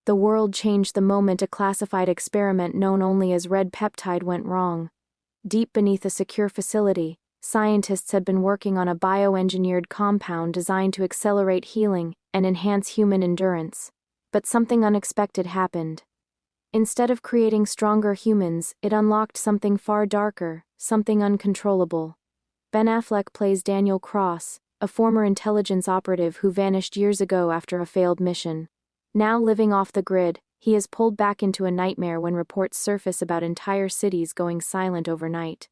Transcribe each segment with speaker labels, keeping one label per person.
Speaker 1: The world changed the moment a classified experiment known only as red peptide went wrong. Deep beneath a secure facility, scientists had been working on a bioengineered compound designed to accelerate healing and enhance human endurance. But something unexpected happened. Instead of creating stronger humans, it unlocked something far darker, something uncontrollable. Ben Affleck plays Daniel Cross, a former intelligence operative who vanished years ago after a failed mission. Now living off the grid, he is pulled back into a nightmare when reports surface about entire cities going silent overnight.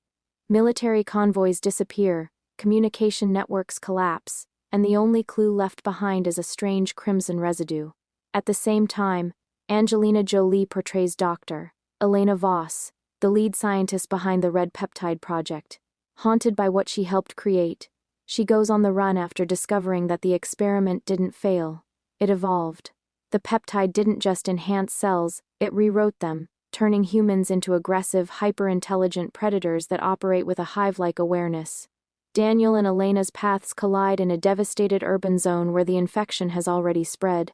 Speaker 1: Military convoys disappear, communication networks collapse, and the only clue left behind is a strange crimson residue. At the same time, Angelina Jolie portrays Dr. Elena Voss, the lead scientist behind the Red Peptide project. Haunted by what she helped create, she goes on the run after discovering that the experiment didn't fail. It evolved. The peptide didn't just enhance cells, it rewrote them, turning humans into aggressive, hyper-intelligent predators that operate with a hive-like awareness. Daniel and Elena's paths collide in a devastated urban zone where the infection has already spread.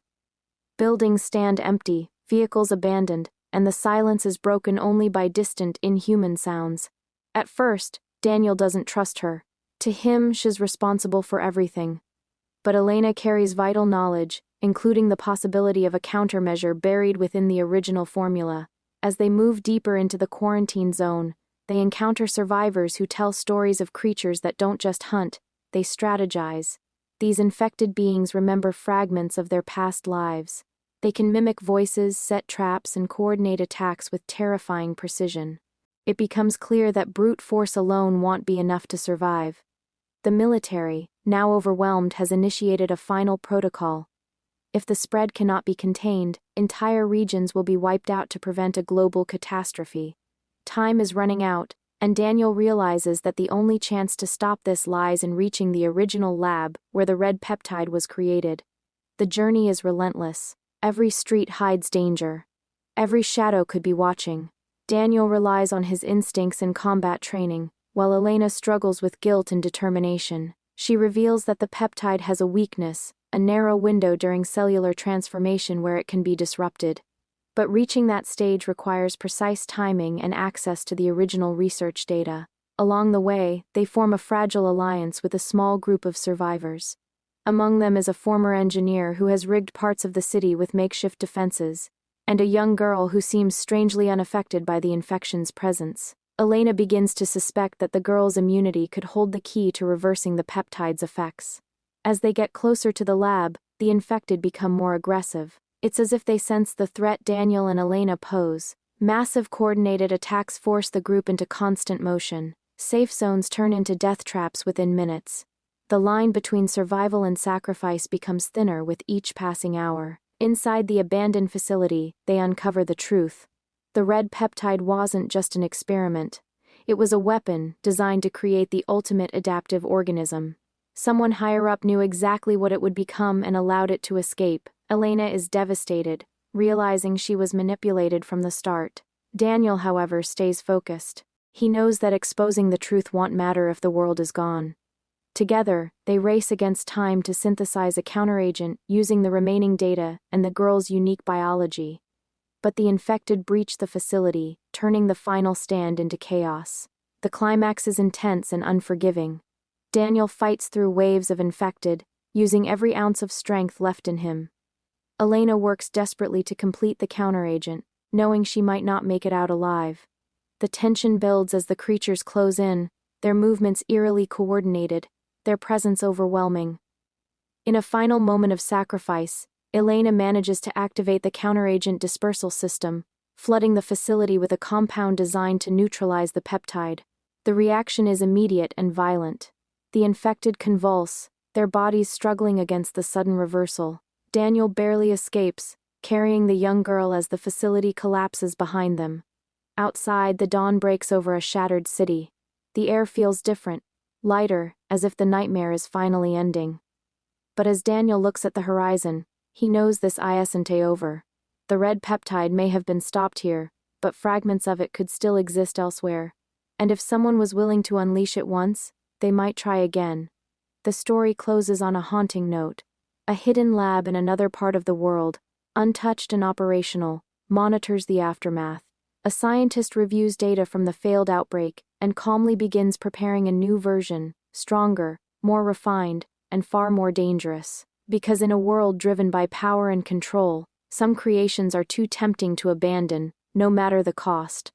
Speaker 1: Buildings stand empty, vehicles abandoned, and the silence is broken only by distant, inhuman sounds. At first, Daniel doesn't trust her. To him, she's responsible for everything. But Elena carries vital knowledge, including the possibility of a countermeasure buried within the original formula. As they move deeper into the quarantine zone, they encounter survivors who tell stories of creatures that don't just hunt, they strategize. These infected beings remember fragments of their past lives. They can mimic voices, set traps, and coordinate attacks with terrifying precision. It becomes clear that brute force alone won't be enough to survive. The military, now overwhelmed, has initiated a final protocol. If the spread cannot be contained, entire regions will be wiped out to prevent a global catastrophe. Time is running out, and Daniel realizes that the only chance to stop this lies in reaching the original lab where the red peptide was created. The journey is relentless. Every street hides danger. Every shadow could be watching. Daniel relies on his instincts and combat training, while Elena struggles with guilt and determination. She reveals that the peptide has a weakness, a narrow window during cellular transformation where it can be disrupted. But reaching that stage requires precise timing and access to the original research data. Along the way, they form a fragile alliance with a small group of survivors. Among them is a former engineer who has rigged parts of the city with makeshift defenses, and a young girl who seems strangely unaffected by the infection's presence. Elena begins to suspect that the girl's immunity could hold the key to reversing the peptide's effects. As they get closer to the lab, the infected become more aggressive. It's as if they sense the threat Daniel and Elena pose. Massive coordinated attacks force the group into constant motion. Safe zones turn into death traps within minutes. The line between survival and sacrifice becomes thinner with each passing hour. Inside the abandoned facility, they uncover the truth. The red peptide wasn't just an experiment. It was a weapon designed to create the ultimate adaptive organism. Someone higher up knew exactly what it would become and allowed it to escape. Elena is devastated, realizing she was manipulated from the start. Daniel, however, stays focused. He knows that exposing the truth won't matter if the world is gone. Together, they race against time to synthesize a counteragent using the remaining data and the girl's unique biology. But the infected breach the facility, turning the final stand into chaos. The climax is intense and unforgiving. Daniel fights through waves of infected, using every ounce of strength left in him. Elena works desperately to complete the counteragent, knowing she might not make it out alive. The tension builds as the creatures close in, their movements eerily coordinated, their presence overwhelming. In a final moment of sacrifice, Elena manages to activate the counteragent dispersal system, flooding the facility with a compound designed to neutralize the peptide. The reaction is immediate and violent. The infected convulse, their bodies struggling against the sudden reversal. Daniel barely escapes, carrying the young girl as the facility collapses behind them. Outside, the dawn breaks over a shattered city. The air feels different, lighter, as if the nightmare is finally ending. But as Daniel looks at the horizon, he knows this isn't over. The red peptide may have been stopped here, but fragments of it could still exist elsewhere. And if someone was willing to unleash it once, they might try again. The story closes on a haunting note. A hidden lab in another part of the world, untouched and operational, monitors the aftermath. A scientist reviews data from the failed outbreak and calmly begins preparing a new version, stronger, more refined, and far more dangerous. Because in a world driven by power and control, some creations are too tempting to abandon, no matter the cost.